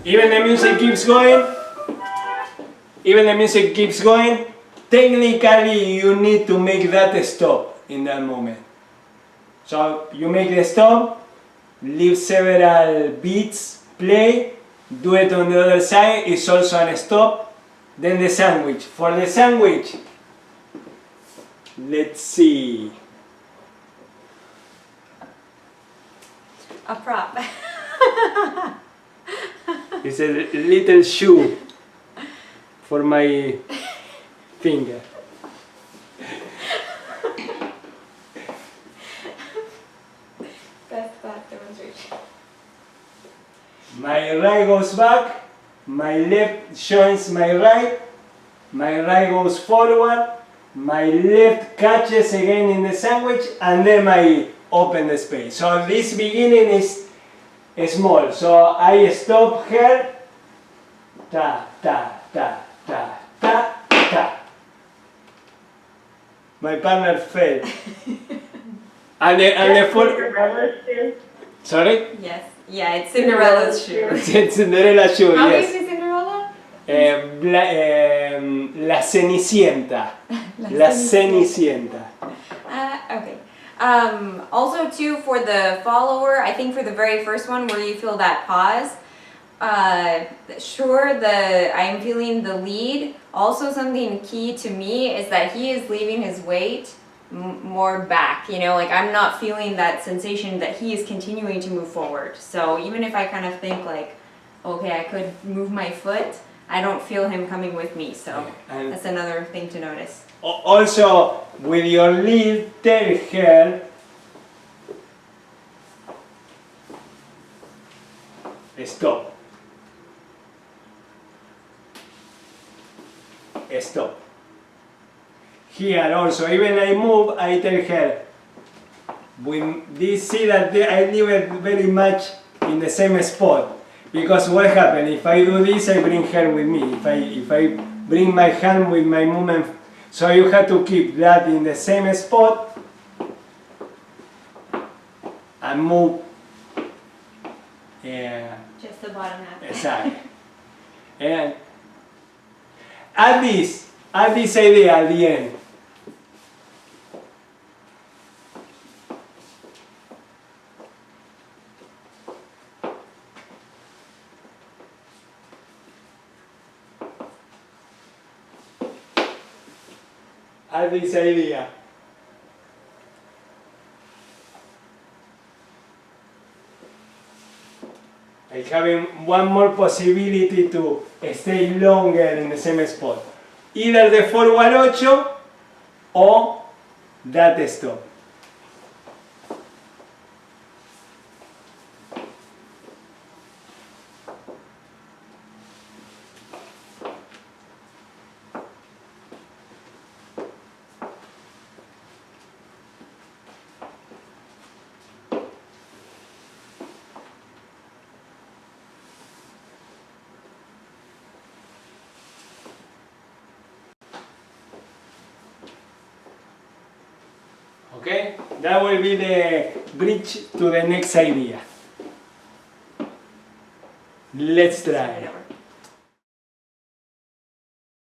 Even the music keeps going. Even the music keeps going. Technically, you need to make that stop in that moment. So you make the stop, leave several beats, play, do it on the other side. It's also a stop. Then the sandwich. For the sandwich, let's see. A prop. It's a little shoe for my finger. That's that demonstration. My right goes back, my left joins my right goes forward, my left catches again in the sandwich, and then I open the space. So this beginning is small, so I stop here, ta, ta, ta, ta, ta, ta. My partner fell. and the full... Sorry? Yes. Yeah, it's Cinderella's shoe. It's Cinderella shoe, How yes. do you say Cinderella? La Cenicienta. La Cenicienta. Okay. Also too, for the follower, I think for the very first one where you feel that pause, sure, I'm feeling the lead. Also something key to me is that he is leaving his weight more back, you know, like I'm not feeling that sensation that he is continuing to move forward. So even if I kind of think like, okay, I could move my foot, I don't feel him coming with me. So that's another thing to notice. Also, with your lead, tell her stop. Stop. Here also, even I move, I tell her, when this, see that I leave it very much in the same spot. Because what happens, if I do this, I bring her with me. If I bring my hand with my movement, so you have to keep that in the same spot and move. Just the bottom half. Exactly. And add this idea at the end. Add this idea. Like having one more possibility to stay longer in the same spot. Either the forward 8 or that stop. Okay, that will be the bridge to the next idea. Let's try.